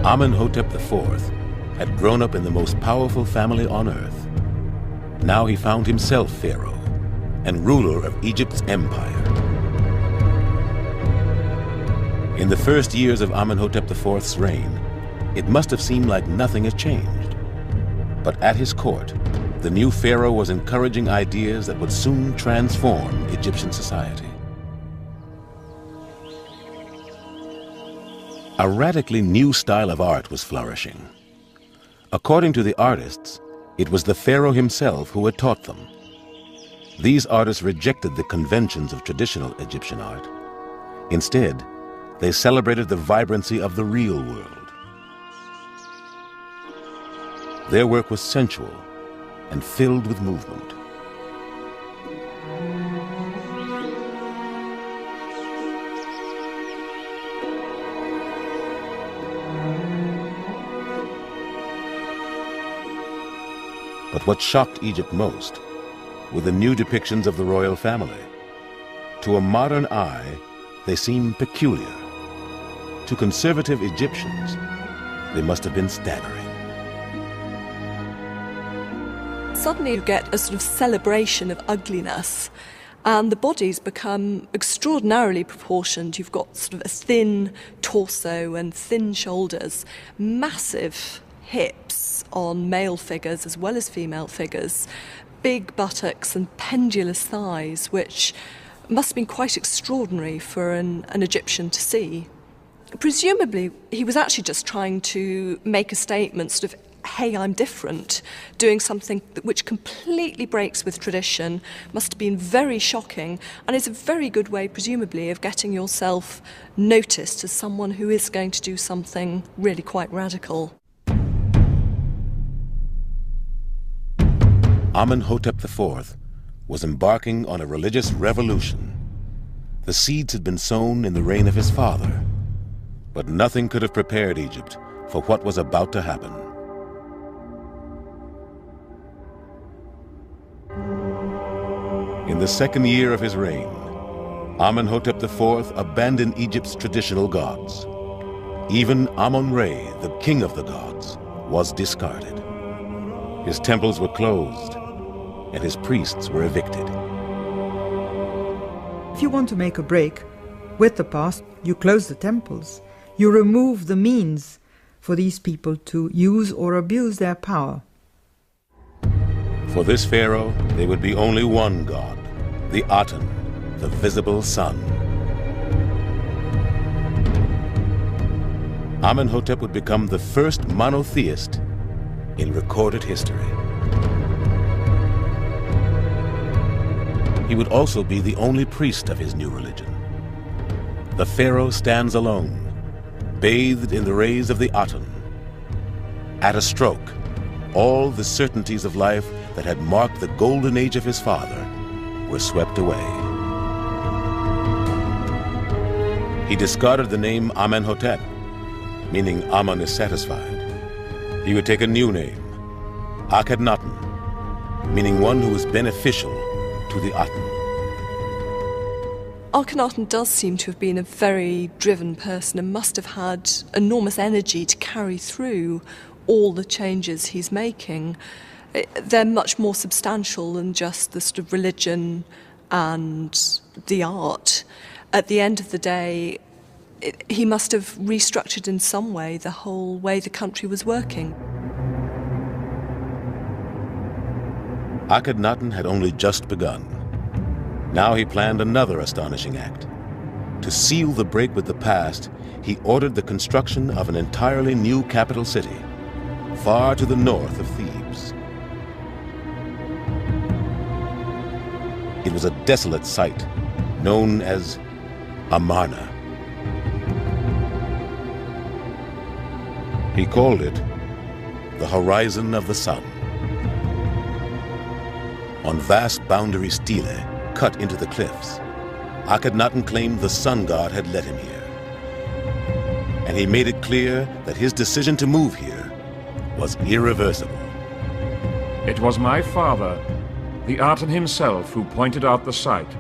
Amenhotep IV had grown up in the most powerful family on earth. Now he found himself pharaoh and ruler of Egypt's empire. In the first years of Amenhotep IV's reign, it must have seemed like nothing had changed. But at his court, the new pharaoh was encouraging ideas that would soon transform Egyptian society. A radically new style of art was flourishing. According to the artists, it was the pharaoh himself who had taught them. These artists rejected the conventions of traditional Egyptian art. Instead, they celebrated the vibrancy of the real world. Their work was sensual and filled with movement. But what shocked Egypt most were the new depictions of the royal family. To a modern eye, they seemed peculiar. To conservative Egyptians, they must have been staggering. Suddenly you get a sort of celebration of ugliness, and the bodies become extraordinarily proportioned. You've got sort of a thin torso and thin shoulders, massive hips on male figures as well as female figures, big buttocks and pendulous thighs, which must have been quite extraordinary for an Egyptian to see. Presumably, he was actually just trying to make a statement, sort of, hey, I'm different, doing something which completely breaks with tradition, must have been very shocking, and is a very good way, presumably, of getting yourself noticed as someone who is going to do something really quite radical. Amenhotep IV was embarking on a religious revolution. The seeds had been sown in the reign of his father, but nothing could have prepared Egypt for what was about to happen. In the second year of his reign, Amenhotep IV abandoned Egypt's traditional gods. Even Amun-Re, the king of the gods, was discarded. His temples were closed, and his priests were evicted. If you want to make a break with the past, you close the temples. You remove the means for these people to use or abuse their power. For this pharaoh, there would be only one god, the Aten, the visible sun. Amenhotep would become the first monotheist in recorded history. He would also be the only priest of his new religion. The pharaoh stands alone, bathed in the rays of the Aten. At a stroke, all the certainties of life that had marked the golden age of his father were swept away. He discarded the name Amenhotep, meaning Amun is satisfied. He would take a new name, Akhenaten, meaning one who is beneficial to the Aten. Akhenaten does seem to have been a very driven person and must have had enormous energy to carry through all the changes he's making. They're much more substantial than just the sort of religion and the art. At the end of the day, he must have restructured in some way the whole way the country was working. Akhenaten had only just begun. Now he planned another astonishing act. To seal the break with the past, he ordered the construction of an entirely new capital city, far to the north of Thebes. It was a desolate site, known as Amarna. He called it the horizon of the sun. On vast boundary stelae cut into the cliffs, Akhenaten claimed the sun god had led him here. And he made it clear that his decision to move here was irreversible. It was my father, the Aten himself, who pointed out the site.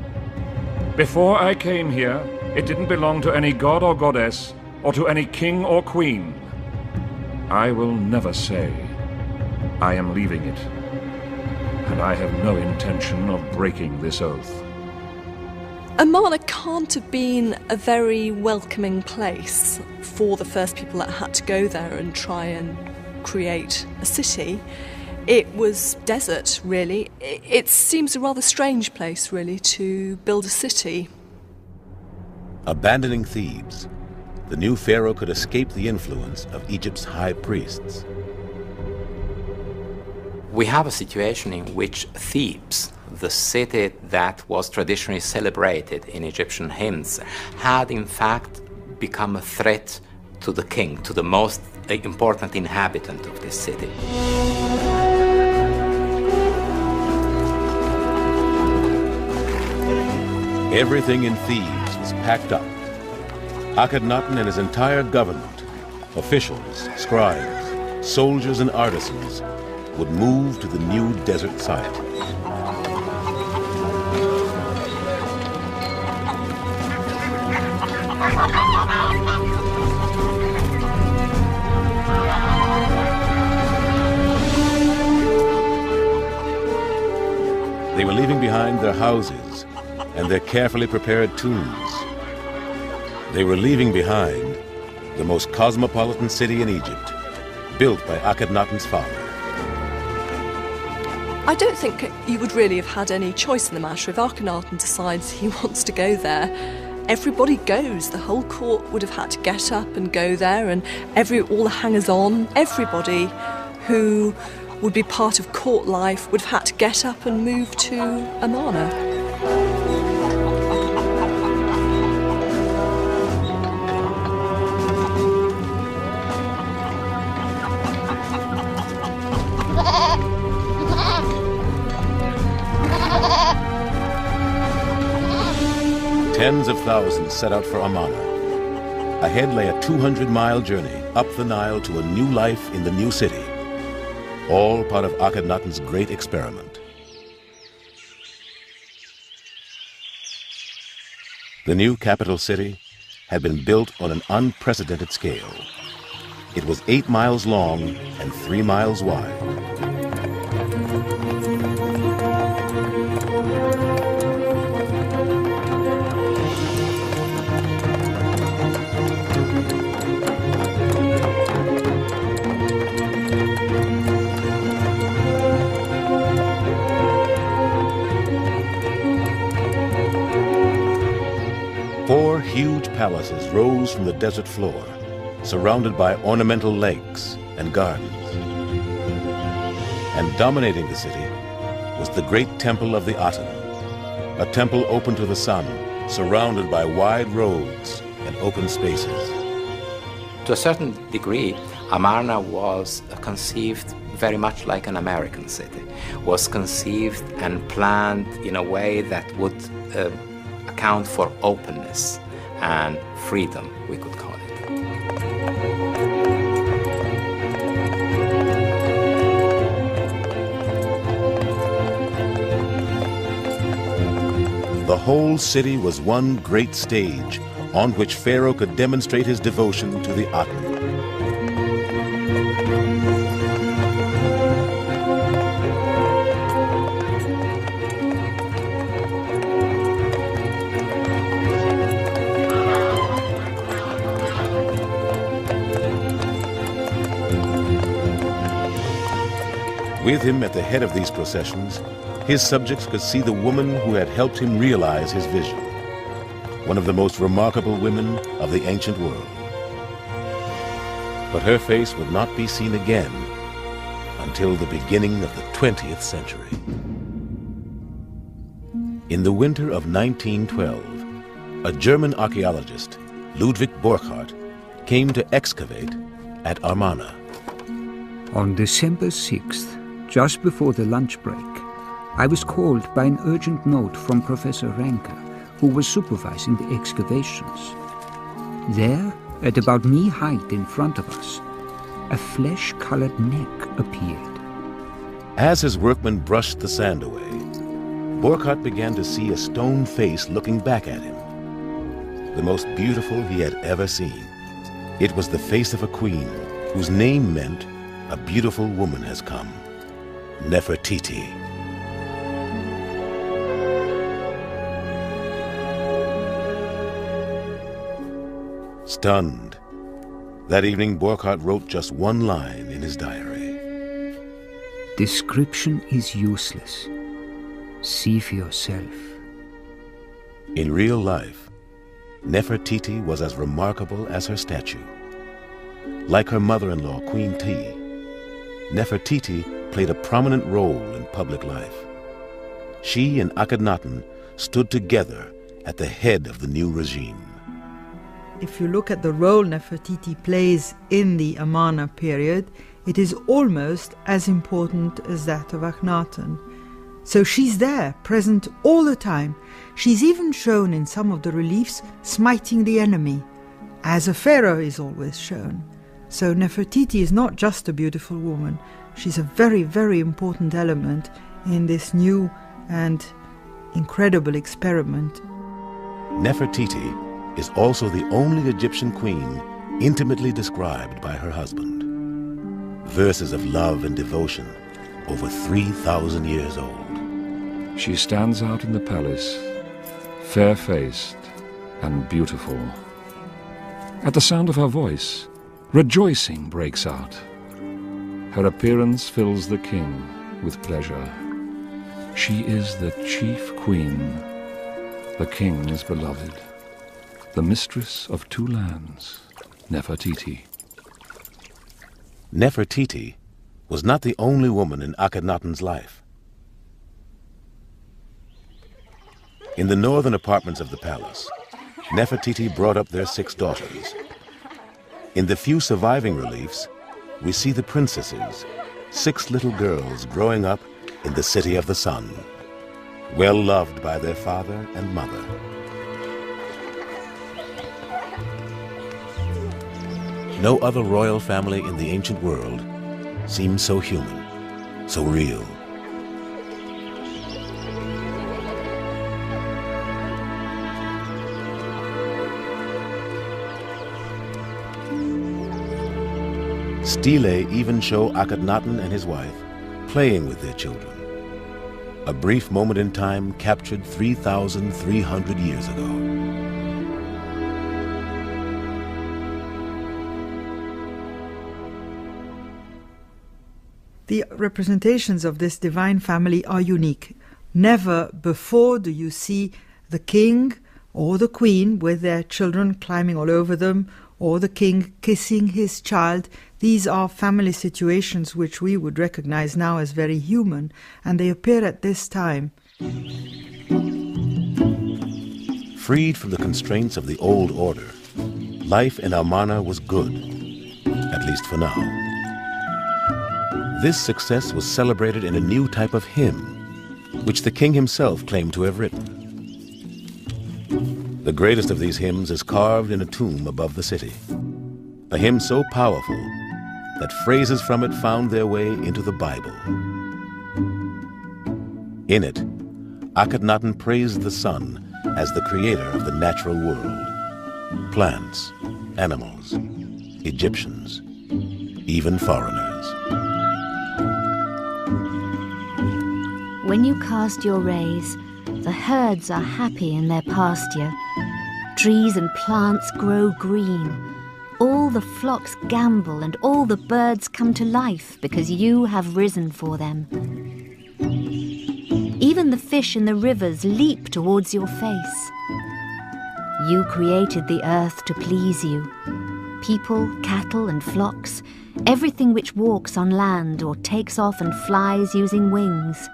Before I came here, it didn't belong to any god or goddess, or to any king or queen. I will never say, I am leaving it, and I have no intention of breaking this oath. Amarna can't have been a very welcoming place for the first people that had to go there and try and create a city. It was desert, really. It seems a rather strange place, really, to build a city. Abandoning Thebes, the new pharaoh could escape the influence of Egypt's high priests. We have a situation in which Thebes, the city that was traditionally celebrated in Egyptian hymns, had in fact become a threat to the king, to the most important inhabitant of this city. Everything in Thebes was packed up. Akhenaten and his entire government, officials, scribes, soldiers and artisans, would move to the new desert site. They were leaving behind their houses and their carefully prepared tombs. They were leaving behind the most cosmopolitan city in Egypt, built by Akhenaten's father. I don't think you would really have had any choice in the matter. If Akhenaten decides he wants to go there, everybody goes. The whole court would have had to get up and go there, and all the hangers-on, everybody who would be part of court life would have had to get up and move to Amarna. Tens of thousands set out for Amarna. Ahead lay a 200-mile journey up the Nile to a new life in the new city, all part of Akhenaten's great experiment. The new capital city had been built on an unprecedented scale. It was 8 miles long and 3 miles wide. Four huge palaces rose from the desert floor, surrounded by ornamental lakes and gardens. And dominating the city was the great temple of the Aten, a temple open to the sun, surrounded by wide roads and open spaces. To a certain degree, Amarna was conceived very much like an American city, was conceived and planned in a way that would account for openness and freedom, we could call it. The whole city was one great stage on which Pharaoh could demonstrate his devotion to the Aten. With him at the head of these processions, his subjects could see the woman who had helped him realize his vision, one of the most remarkable women of the ancient world. But her face would not be seen again until the beginning of the 20th century. In the winter of 1912, a German archaeologist, Ludwig Burckhardt, came to excavate at Amarna. On December 6th, just before the lunch break, I was called by an urgent note from Professor Ranker, who was supervising the excavations. There, at about knee-height in front of us, a flesh-colored neck appeared. As his workmen brushed the sand away, Burckhardt began to see a stone face looking back at him, the most beautiful he had ever seen. It was the face of a queen, whose name meant a beautiful woman has come, Nefertiti. Stunned, that evening Burckhardt wrote just one line in his diary. Description is useless. See for yourself. In real life, Nefertiti was as remarkable as her statue. Like her mother-in-law, Queen Ti, Nefertiti played a prominent role in public life. She and Akhenaten stood together at the head of the new regime. If you look at the role Nefertiti plays in the Amarna period, it is almost as important as that of Akhenaten. So she's there, present all the time. She's even shown in some of the reliefs smiting the enemy, as a pharaoh is always shown. So Nefertiti is not just a beautiful woman. She's a very, very important element in this new and incredible experiment. Nefertiti is also the only Egyptian queen intimately described by her husband. Verses of love and devotion over 3,000 years old. She stands out in the palace, fair-faced and beautiful. At the sound of her voice, rejoicing breaks out. Her appearance fills the king with pleasure. She is the chief queen, the king's beloved, the mistress of two lands, Nefertiti. Nefertiti was not the only woman in Akhenaten's life. In the northern apartments of the palace, Nefertiti brought up their 6 daughters. In the few surviving reliefs, we see the princesses, 6 little girls growing up in the city of the sun, well loved by their father and mother. No other royal family in the ancient world seems so human, so real. Stele even show Akhenaten and his wife playing with their children. A brief moment in time captured 3,300 years ago. The representations of this divine family are unique. Never before do you see the king or the queen with their children climbing all over them, or the king kissing his child. These are family situations which we would recognize now as very human, and they appear at this time. Freed from the constraints of the old order, life in Amarna was good, at least for now. This success was celebrated in a new type of hymn, which the king himself claimed to have written. The greatest of these hymns is carved in a tomb above the city, a hymn so powerful that phrases from it found their way into the Bible. In it, Akhenaten praised the sun as the creator of the natural world, plants, animals, Egyptians, even foreigners. When you cast your rays, the herds are happy in their pasture. Trees and plants grow green. All the flocks gambol and all the birds come to life because you have risen for them. Even the fish in the rivers leap towards your face. You created the earth to please you. People, cattle and flocks, everything which walks on land or takes off and flies using wings.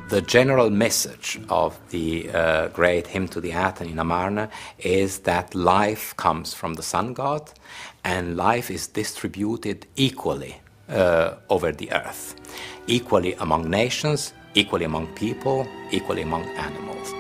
The general message of the great hymn to the Aten in Amarna is that life comes from the sun god and life is distributed equally over the earth, equally among nations, equally among people, equally among animals.